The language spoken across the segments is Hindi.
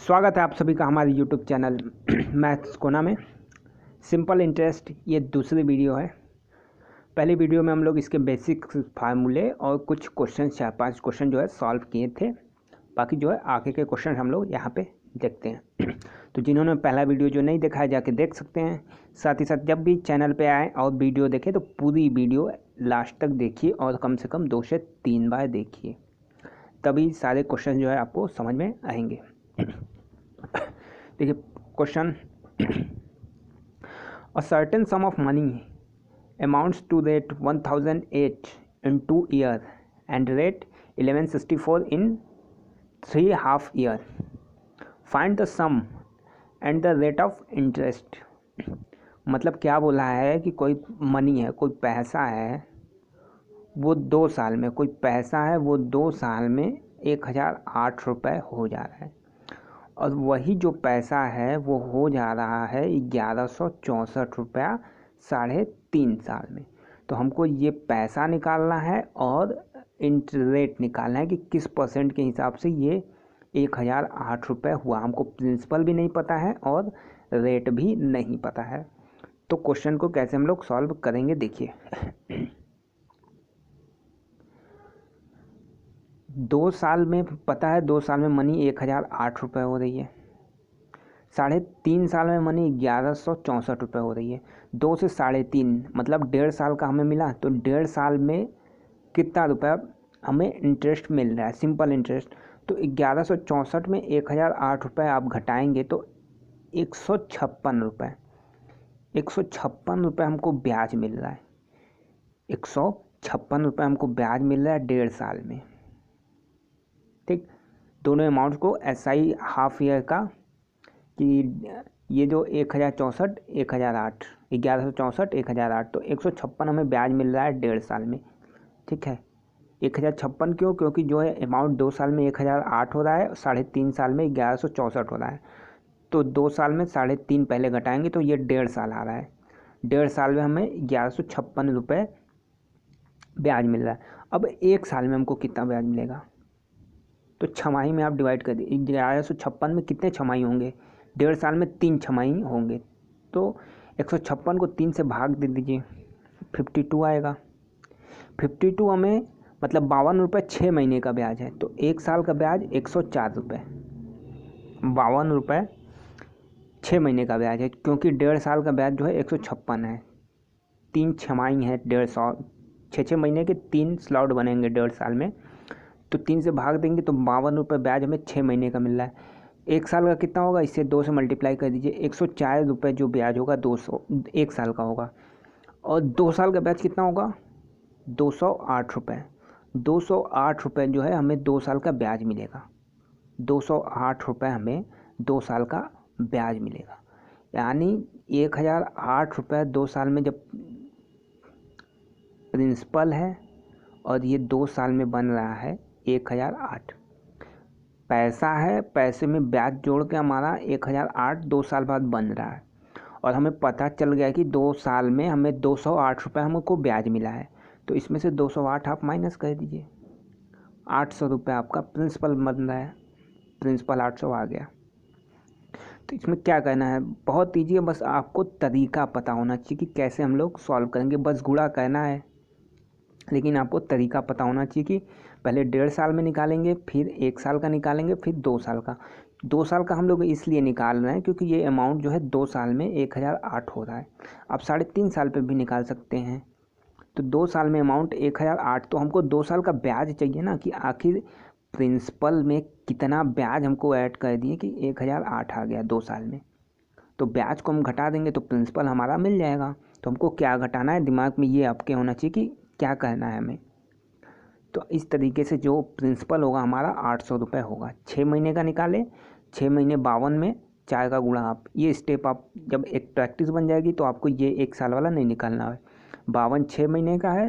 स्वागत है आप सभी का हमारे YouTube चैनल मैथ्स कोना में। सिंपल इंटरेस्ट ये दूसरी वीडियो है। पहली वीडियो में हम लोग इसके बेसिक फार्मूले और कुछ क्वेश्चन 4-5 क्वेश्चन जो है सॉल्व किए थे। बाकी जो है आगे के क्वेश्चन हम लोग यहाँ पे देखते हैं। तो जिन्होंने पहला वीडियो जो नहीं देखा है जाके देख सकते हैं। साथ ही साथ जब भी चैनल पे आए और वीडियो देखें तो पूरी वीडियो लास्ट तक देखिए और कम से कम 2 से 3 बार देखिए, तभी सारे क्वेश्चन जो है आपको समझ में आएंगे। देखिए question, a certain sum of money amounts to rate 1008 in 2 years and rate 1164 in 3.5 years. Find the sum and the rate of interest. मतलब क्या बोला है कि कोई मनी है, कोई पैसा है, वो 2 साल में, कोई पैसा है वो 2 साल में 1008 रुपये हो जा रहा है, और वही जो पैसा है वो हो जा रहा है 1164 रुपया 3.5 साल में। तो हमको ये पैसा निकालना है और इंटरेस्ट निकालना है कि किस परसेंट के हिसाब से ये 1008 रुपये हुआ। हमको प्रिंसिपल भी नहीं पता है और रेट भी नहीं पता है। तो क्वेश्चन को कैसे हम लोग सॉल्व करेंगे देखिए। 2 साल में पता है, 2 साल में मनी 1008 रुपये हो रही है। 3.5 साल में मनी 1164 रुपये हो रही है। 2 से 3.5 मतलब 1.5 साल का हमें मिला, तो 1.5 साल में कितना रुपया हमें इंटरेस्ट मिल रहा है, सिंपल इंटरेस्ट। तो 1164 में 1008 रुपये आप घटाएंगे तो 156 रुपये, 156 रुपये हमको ब्याज मिल रहा है। 156 रुपये हमको ब्याज मिल रहा है 1.5 साल में। ठीक, दोनों अमाउंट को SI हाफ ईयर का, कि ये जो 1064 1008 1164 1008, तो 156 हमें ब्याज मिल रहा है 1.5 साल में। ठीक है, 1056 क्यों? क्योंकि जो है अमाउंट 2 साल में 1008 हो रहा है, 3.5 साल में 1164 हो रहा है। तो 2 साल में 3.5 पहले घटाएंगे तो ये 1.5 साल आ रहा है। 1.5 साल में हमें 1156 रुपये ब्याज मिल रहा है। अब 1 साल में हमको कितना ब्याज मिलेगा? तो छमाही में आप डिवाइड कर दीजिए। 1156 में कितने छमाही होंगे? 1.5 साल में 3 छमाही होंगे। तो 156 को 3 से भाग दे दीजिए, 52 आएगा। 52 हमें मतलब 52 रुपये 6 महीने का ब्याज है। तो 1 साल का ब्याज 104 रुपये, 52 रुपये 6 महीने का ब्याज है, क्योंकि 1.5 साल का ब्याज जो है 156 है। 3 छमाही है, 150, 6 महीने के 3 स्लॉट बनेंगे 1.5 साल में। तो 3 से भाग देंगे तो 52 रुपये ब्याज हमें 6 महीने का मिल रहा है। 1 साल का कितना होगा? इससे 2 से मल्टीप्लाई कर दीजिए। 104 रुपये जो ब्याज होगा 1 साल का होगा। और 2 साल का ब्याज कितना होगा? 208 रुपये। 208 रुपये जो है हमें 2 साल का ब्याज मिलेगा। 208 रुपये हमें 2 साल का ब्याज मिलेगा। यानी 1008 रुपये 2 साल में जब प्रिंसिपल है, और ये 2 साल में बन रहा है 1008। पैसा है, पैसे में ब्याज जोड़ के हमारा 1008 2 साल बाद बन रहा है, और हमें पता चल गया कि 2 साल में हमें 208 रुपये हमको ब्याज मिला है। तो इसमें से 208 आप माइनस कर दीजिए। 800 रुपये आपका प्रिंसिपल बन रहा है। प्रिंसिपल 800 आ गया। तो इसमें क्या करना है? बहुत ईजी है, बस आपको तरीका पता होना चाहिए कि कैसे हम लोग सॉल्व करेंगे। बस गुणा करना है, लेकिन आपको तरीका पता होना चाहिए कि पहले 1.5 साल में निकालेंगे, फिर 1 साल का निकालेंगे, फिर 2 साल का। 2 साल का हम लोग इसलिए निकाल रहे हैं क्योंकि ये अमाउंट जो है 2 साल में 1008 हो रहा है। आप 3.5 साल पे भी निकाल सकते हैं। तो 2 साल में अमाउंट 1008, तो हमको 2 साल का ब्याज चाहिए ना, कि आखिर प्रिंसिपल में कितना ब्याज हमको ऐड कर दिए कि 1008 आ गया 2 साल में। तो ब्याज को हम घटा देंगे तो प्रिंसिपल हमारा मिल जाएगा। तो हमको क्या घटाना है, दिमाग में ये आपके होना चाहिए कि क्या करना है हमें। तो इस तरीके से जो प्रिंसिपल होगा हमारा 800 रुपये होगा। 6 महीने का निकाले, 6 महीने 52 में 4 का गुणा। आप ये स्टेप आप जब एक प्रैक्टिस बन जाएगी तो आपको ये 1 साल वाला नहीं निकालना है। 52 6 महीने का है,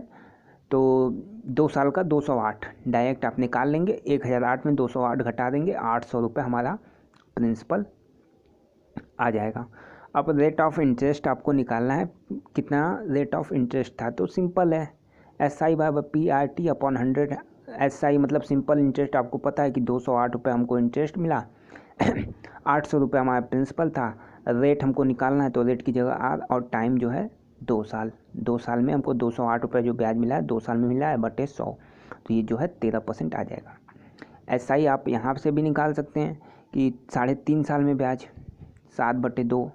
तो 2 साल का 208 डायरेक्ट आप निकाल लेंगे। 1008 में 208 घटा देंगे, 800 रुपये हमारा प्रिंसिपल आ जाएगा। अब रेट ऑफ इंटरेस्ट आपको निकालना है। कितना रेट ऑफ इंटरेस्ट था? तो सिंपल है, SI/PRT अपॉन 100। SI मतलब सिंपल इंटरेस्ट, आपको पता है कि 208 रुपये हमको इंटरेस्ट मिला। 800 रुपये हमारा प्रिंसिपल था, रेट हमको निकालना है तो रेट की जगह आर और टाइम जो है 2 साल। 2 साल में हमको 208 रुपये जो ब्याज मिला है 2 साल में मिला है बटे 100, तो ये जो है 13% आ जाएगा। ऐसा ही आप यहाँ से भी निकाल सकते हैं कि 3.5 साल में ब्याज 7/2,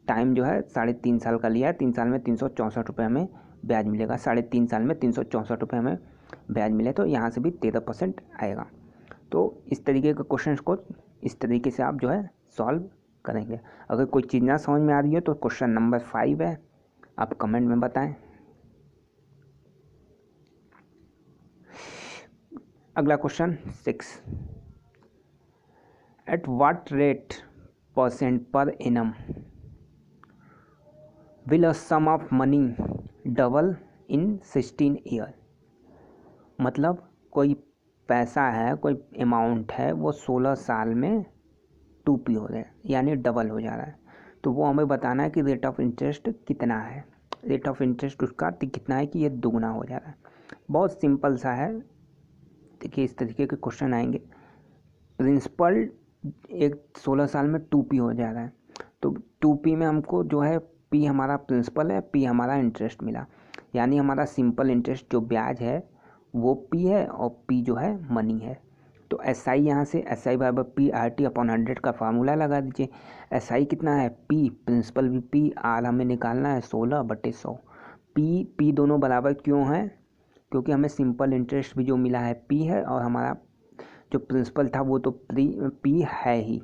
टाइम जो है 3.5 साल का लिया है, 3 साल में 364 रुपये हमें ब्याज मिलेगा, 3.5 साल में 364 रुपये हमें ब्याज मिले, तो यहाँ से भी 13% आएगा। तो इस तरीके के क्वेश्चन को इस तरीके से आप जो है सॉल्व करेंगे। अगर कोई चीज़ ना समझ में आ रही है तो क्वेश्चन नंबर 5 है, आप कमेंट में बताएं। अगला question 6, at what rate % per annum will a sum of money double इन 16 ईयर। मतलब कोई पैसा है, कोई अमाउंट है, वो 16 साल में 2p हो रहा है, यानी डबल हो जा रहा है। तो वो हमें बताना है कि रेट ऑफ इंटरेस्ट कितना है। रेट ऑफ इंटरेस्ट उसका कितना है कि ये दुगना हो जा रहा है। बहुत सिंपल सा है, देखिए इस तरीके के क्वेश्चन आएंगे। प्रिंसिपल एक 16 साल में 2p हो जा रहा है, तो 2p में हमको जो है p हमारा प्रिंसिपल है, p हमारा इंटरेस्ट मिला, यानी हमारा सिंपल इंटरेस्ट जो ब्याज है वो p है और p जो है मनी है। तो एस आई यहाँ से एस आई बराबर PRT/100 का फार्मूला लगा दीजिए। एस आई कितना है p, प्रिंसिपल भी p, आर हमें निकालना है 16/100। p दोनों बराबर क्यों है? क्योंकि हमें सिंपल इंटरेस्ट भी जो मिला है p है और हमारा जो प्रिंसिपल था वो तो p है ही,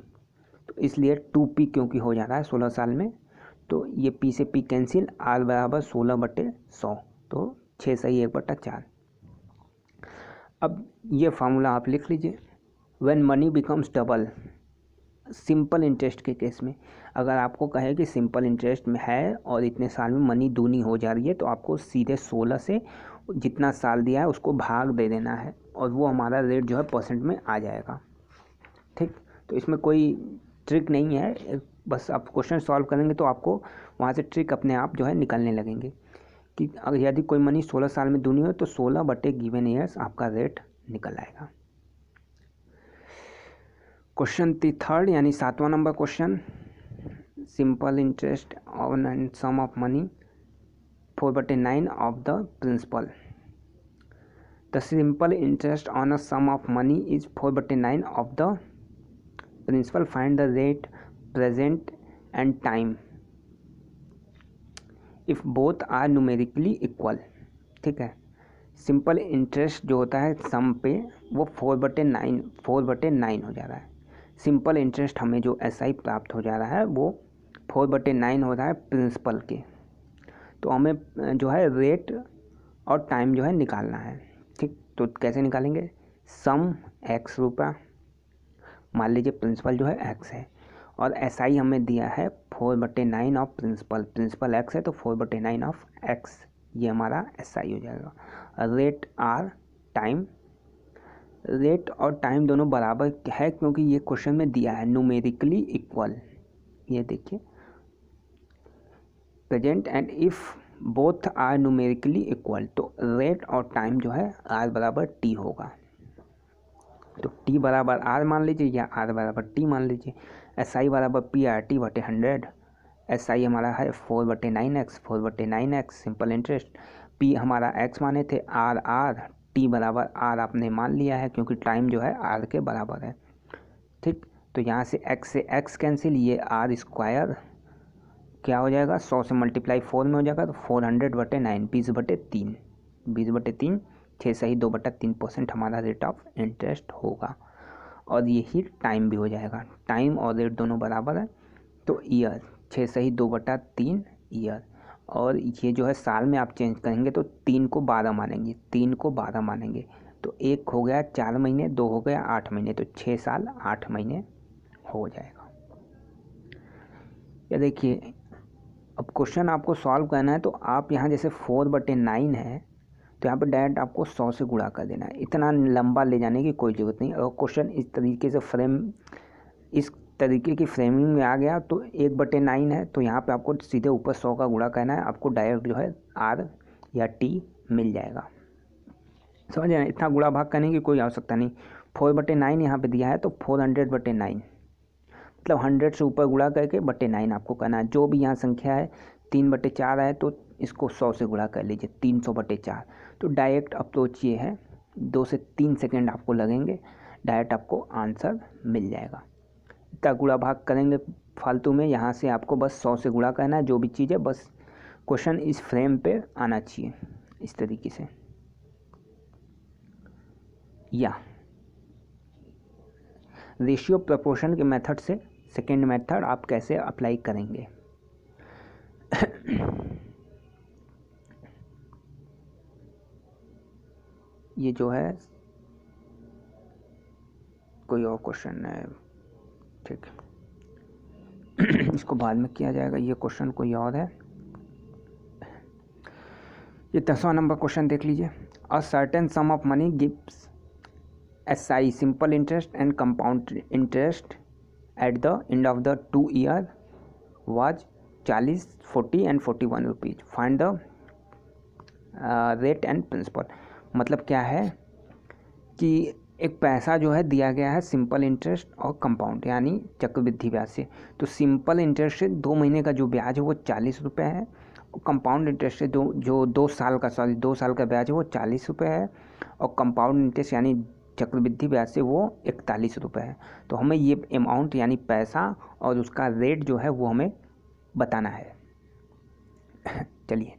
तो इसलिए 2p क्योंकि हो जा रहा है 16 साल में, तो ये p से p कैंसिल, r बराबर 16/100, तो 6 सही 1/4। अब ये फार्मूला आप लिख लीजिए। When money becomes double, simple interest के केस में अगर आपको कहे कि सिंपल इंटरेस्ट में है और इतने साल में मनी दूनी हो जा रही है, तो आपको सीधे 16 से जितना साल दिया है उसको भाग दे देना है और वो हमारा रेट जो है % में आ जाएगा। ठीक, तो इसमें कोई ट्रिक नहीं है, बस आप क्वेश्चन सॉल्व करेंगे तो आपको वहाँ से ट्रिक अपने आप जो है निकलने लगेंगे कि अगर यदि कोई मनी 16 साल में दूनी हो तो 16/गिवन ईयर्स आपका रेट निकल आएगा। क्वेश्चन 3 यानी 7वां number question, simple interest on sum of money 4/9 of the principal. The simple interest on a sum of money is 4/9 of the principal. Find the rate present and time if both are numerically equal. ठीक है, सिंपल इंटरेस्ट जो होता है सम पे वो 4/9 हो जा रहा है। सिंपल इंटरेस्ट हमें जो SI प्राप्त हो जा रहा है वो 4/9 हो रहा है प्रिंसिपल के, तो हमें जो है रेट और टाइम जो है निकालना है। ठीक, तो कैसे निकालेंगे? सम x रुपया, मान लीजिए प्रिंसिपल जो है x है और SI हमें दिया है 4/9 ऑफ प्रिंसिपल, प्रिंसिपल x है तो 4/9 ऑफ x, ये हमारा SI हो जाएगा। रेट R, टाइम, रेट और टाइम दोनों बराबर है क्योंकि ये क्वेश्चन में दिया है न्यूमेरिकली इक्वल। ये देखिए present and if both are numerically equal, तो रेट और टाइम जो है R बराबर T होगा, तो T बराबर R मान लीजिए या R बराबर T मान लीजिए। SI बराबर PRT/100, SI हमारा है 4/9x सिंपल इंटरेस्ट, P हमारा x माने थे, R T बराबर R आपने मान लिया है क्योंकि टाइम जो है R के बराबर है। ठीक, तो यहाँ से x से x कैंसिल, ये R² क्या हो जाएगा 100 से मल्टीप्लाई 4 में हो जाएगा, तो 400/9 20/3 20/3 6 सही 2/3% हमारा रेट ऑफ इंटरेस्ट होगा। और यही टाइम भी हो जाएगा, टाइम और रेट दोनों बराबर है, तो ईयर 6 सही 2/3 ईयर। और ये जो है साल में आप चेंज करेंगे तो 3 को 12 मानेंगे, 3 को 12 मानेंगे, तो 1 हो गया 4 महीने, 2 हो गया 8 महीने, तो 6 साल 8 महीने हो जाएगा। या देखिए अब क्वेश्चन आपको सॉल्व करना है तो आप यहाँ जैसे 4/9 है तो यहाँ पे डायरेक्ट आपको 100 से गुणा कर देना है, इतना लंबा ले जाने की कोई ज़रूरत नहीं। और क्वेश्चन इस तरीके से इस तरीके की फ्रेमिंग में आ गया तो 1/9 है, तो यहाँ पे आपको सीधे ऊपर 100 का गुणा करना है, आपको डायरेक्ट जो है R या T मिल जाएगा। समझ रहे हैं, इतना गुणा भाग करने की कोई आवश्यकता नहीं। 4/9 यहाँ पे दिया है तो 400/9, मतलब 100 से ऊपर गुणा करके बटे 9 आपको करना है। जो भी यहाँ संख्या है 3/4 है तो इसको 100 से गुणा कर लीजिए, 300/4। तो डायरेक्ट अप्रोच ये है, 2 से 3 सेकेंड आपको लगेंगे, डायरेक्ट आपको आंसर मिल जाएगा। इतना गुणा भाग करेंगे फालतू में, यहाँ से आपको बस 100 से गुणा करना है जो भी चीज़ है, बस क्वेश्चन इस फ्रेम पे आना चाहिए इस तरीके से। या रेशियो प्रपोर्शन के मेथड से सेकेंड मेथड आप कैसे अप्लाई करेंगे। ये जो है कोई और क्वेश्चन है, ठीक, इसको बाद में किया जाएगा। ये क्वेश्चन कोई और है। ये 10वां नंबर क्वेश्चन देख लीजिए। A certain sum of money gives SI simple interest and compound interest at the end of the 2 year was 40, 40 and 41 rupees. Find the rate and principal. मतलब क्या है कि एक पैसा जो है दिया गया है सिंपल इंटरेस्ट और कंपाउंड यानी चक्रवृद्धि ब्याज से। तो सिंपल इंटरेस्ट से 2 महीने का जो ब्याज है वो 40 रुपये है, और कंपाउंड इंटरेस्ट से जो 2 साल का ब्याज है वो 40 रुपये है, और कंपाउंड इंटरेस्ट यानी चक्रवृद्धि ब्याज से वो 41 रुपये है। तो हमें ये अमाउंट यानी पैसा और उसका रेट जो है वो हमें बताना है। चलिए,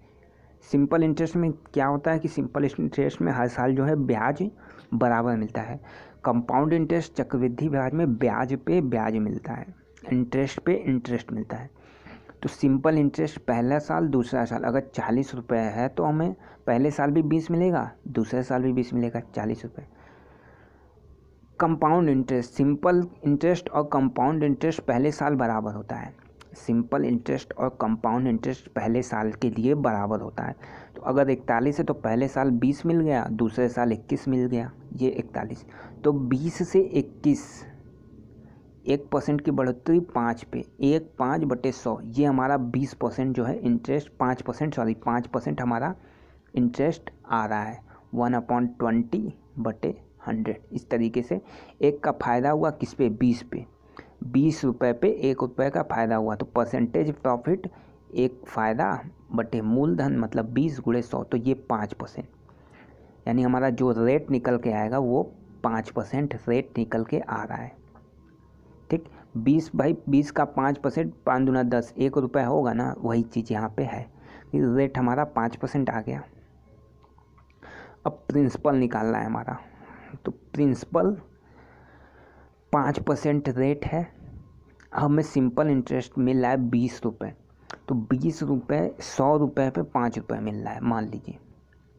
सिंपल इंटरेस्ट में क्या होता है कि सिंपल इंटरेस्ट में हर साल जो है ब्याज बराबर मिलता है। कंपाउंड इंटरेस्ट चक्रवृद्धि ब्याज में ब्याज पे ब्याज मिलता है, इंटरेस्ट पे इंटरेस्ट मिलता है। तो सिंपल इंटरेस्ट पहला साल दूसरा साल अगर 40 रुपये है तो हमें पहले साल भी 20 मिलेगा, दूसरे साल भी 20 मिलेगा, 40 रुपये। कंपाउंड इंटरेस्ट, सिंपल इंटरेस्ट और कंपाउंड इंटरेस्ट पहले साल बराबर होता है। सिंपल इंटरेस्ट और कंपाउंड इंटरेस्ट पहले साल के लिए बराबर होता है। तो अगर 41 है तो पहले साल 20 मिल गया, दूसरे साल 21 मिल गया, ये 41। तो 20 से 21 1% की बढ़ोतरी 5 पे, 5/100, ये हमारा 20% जो है इंटरेस्ट, 5% हमारा इंटरेस्ट आ रहा है 1/20/100। इस तरीके से एक का फ़ायदा हुआ किस पे, 20 पे, 20 रुपये पे 1 रुपये का फ़ायदा हुआ। तो परसेंटेज प्रॉफिट एक फ़ायदा बटे मूलधन मतलब 20 × 100, तो ये 5%, यानी हमारा जो रेट निकल के आएगा वो 5% रेट निकल के आ रहा है। ठीक, 20 का 5%, 5 दूना 10, 1 रुपये होगा ना, वही चीज़ यहाँ पे है, रेट हमारा 5% आ गया। अब प्रिंसिपल निकालना है हमारा, तो प्रिंसिपल 5% रेट है, हमें सिंपल इंटरेस्ट मिल रहा है 20 रुपये। तो 20 रुपये 100 रुपये पे 5 रुपये मिल रहा है, मान लीजिए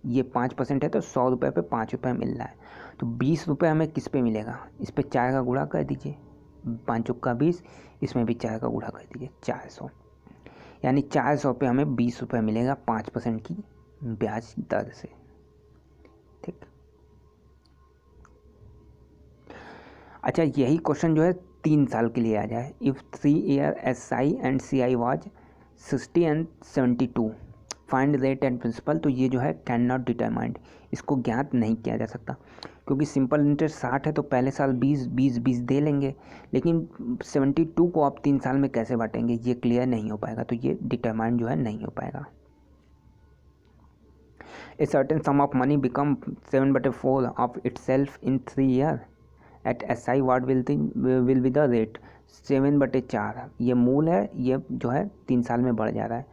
ये 5% है तो 100 रुपये पे 5 रुपये मिल रहा है। तो 20 रुपये हमें किस पे मिलेगा, इस पे 4 का गुणा कर दीजिए, 5 × 20, इसमें भी 4 का गुणा कर दीजिए, 400, यानी 400 पे हमें 20 रुपये मिलेगा 5% की ब्याज दर से। ठीक, अच्छा, यही क्वेश्चन जो है 3 साल के लिए आ जाए। If 3 year SI and CI was 60 and 72, find rate and principal. तो ये जो है कैन नॉट डिटरमाइंड, इसको ज्ञात नहीं किया जा सकता, क्योंकि सिंपल इंटरेस्ट 60 है तो पहले साल 20 दे लेंगे, लेकिन 72 को आप 3 साल में कैसे बांटेंगे, ये क्लियर नहीं हो पाएगा, तो ये डिटरमाइंड जो है नहीं हो पाएगा। A certain sum of money become 7/4 of itself in 3 year at SI what will be the rate. 7/4 ये मूल है, ये जो है 3 साल में बढ़ जा रहा है,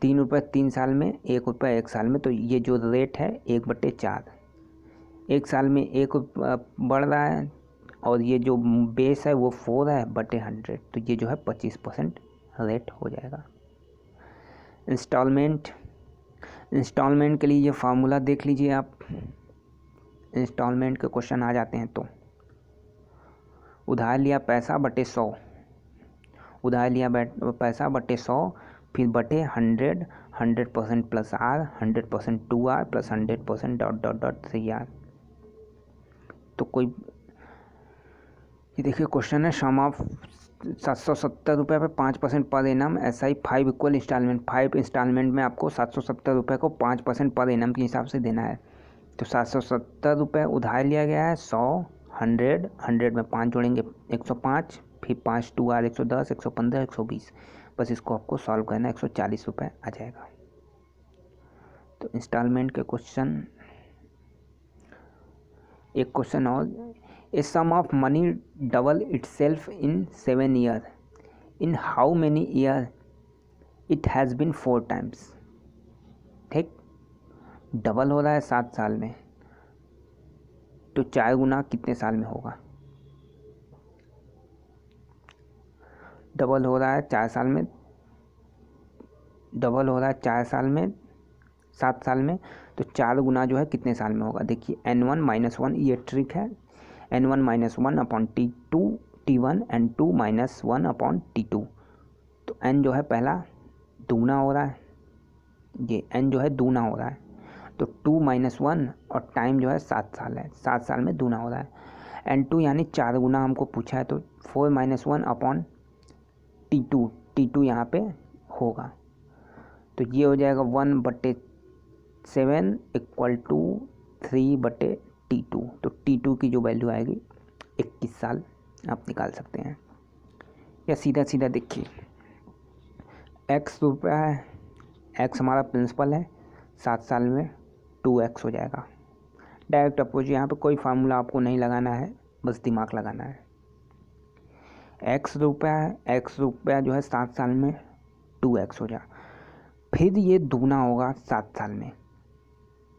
3 रुपये 3 साल में, 1 रुपये 1 साल में, तो ये जो रेट है 1/4, 1 साल में 1 बढ़ रहा है, और ये जो बेस है वो 4 है बटे 100, तो ये जो है 25% रेट हो जाएगा। इंस्टॉलमेंट के लिए ये फार्मूला देख लीजिए आप, इंस्टॉलमेंट के क्वेश्चन आ जाते हैं तो उधार लिया पैसा बटे 100, उधार लिया पैसा बटे 100, फिर बटे 100, 100% plus R, 100% 2R plus 100% ... 3R। तो कोई ये देखिए क्वेश्चन है, सम ऑफ 770 रुपये पे 5% per annum SI 5 equal installment, 5 installment में आपको 770 रुपये को 5% पर एनम के हिसाब से देना है। तो 770 रुपये उधार लिया गया है, 100, 100 में 5 जोड़ेंगे 105, फिर 5 2 R 110, 115, 120, बस इसको आपको सॉल्व करना है, 140 रुपये आ जाएगा। तो इंस्टॉलमेंट के क्वेश्चन, एक क्वेश्चन और, a sum of money double itself in 7 year, in how many year it has been 4 times. ठीक, डबल हो रहा है 7 साल में, तो 4 गुना कितने साल में होगा? डबल हो रहा है 4 साल में, डबल हो रहा है 4 साल में, 7 साल में, तो 4 गुना जो है कितने साल में होगा? देखिए n1 - 1, ये ट्रिक है, n1 - 1 upon T2 T1 n2 - 1 upon T2। तो n जो है पहला दूना हो रहा है, ये n जो है दूना हो रहा है, तो 2 - 1 और टाइम जो है 7 साल है, 7 साल में दूना हो रहा है। n2 यानी 4 गुना हमको पूछा है, तो 4 - 1 अपॉन T2, T2 यहाँ पे होगा, तो ये हो जाएगा 1/7 इक्वल टू 3/T2। तो T2 की जो वैल्यू आएगी 21 साल आप निकाल सकते हैं। या सीधा सीधा देखिए, x रुपया है, x हमारा प्रिंसिपल है, 7 साल में 2x हो जाएगा। डायरेक्ट अप्रोच, यहाँ पे कोई फार्मूला आपको नहीं लगाना है, बस दिमाग लगाना है। x रुपया है, x रुपया जो है 7 साल में 2x हो जाए, फिर ये दूना होगा 7 साल में,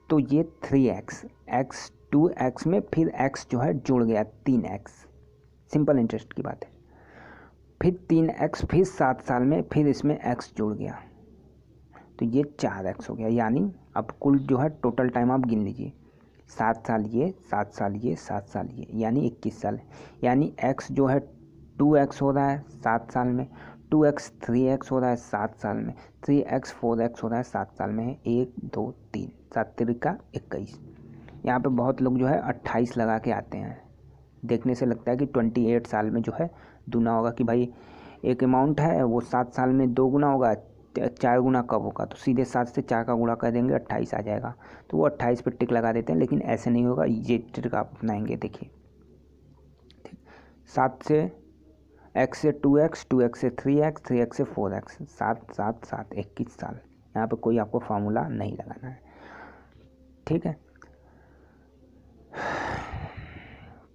तो ये 3x, x 2x में फिर x जो है जुड़ गया 3x, सिंपल इंटरेस्ट की बात है। फिर 3x, फिर 7 साल में फिर इसमें x जुड़ गया, तो ये 4x हो गया। यानी अब कुल जो है टोटल टाइम आप गिन लीजिए, 7 साल ये, 7 साल ये, 7 साल ये, यानी 21 साल। यानी x जो है 2x हो रहा है 7 साल में, 2x 3x हो रहा है 7 साल में, 3x 4x हो रहा है 7 साल में है। 1 2 3 7 त्रिका 21। यहाँ पे बहुत लोग जो है 28 लगा के आते हैं, देखने से लगता है कि 28 साल में जो है दूना होगा, कि भाई एक अमाउंट है वो 7 साल में 2 गुना होगा, 4 गुना कब होगा, तो सीधे 7 से 4 का गुणा कर देंगे 28 आ जाएगा, तो वो 28 पे टिक लगा देते हैं। लेकिन ऐसे नहीं होगा, ये ट्रिक आप अपनाएंगे। देखिए 7 से x से 2x, 2x से 3x, 3x से 4x, 7 7 7 21 साल। यहाँ पे कोई आपको फार्मूला नहीं लगाना है, ठीक है।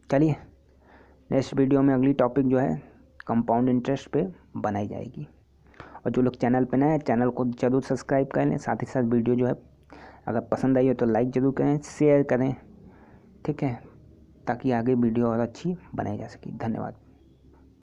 चलिए नेक्स्ट वीडियो में अगली टॉपिक जो है कंपाउंड इंटरेस्ट पे बनाई जाएगी। और जो लोग चैनल पे नए हैं, चैनल को जरूर सब्सक्राइब कर लें, साथ ही साथ वीडियो जो है अगर पसंद आई हो तो लाइक ज़रूर करें, शेयर करें, ठीक है, ताकि आगे वीडियो और अच्छी बनाई जा सके। धन्यवाद।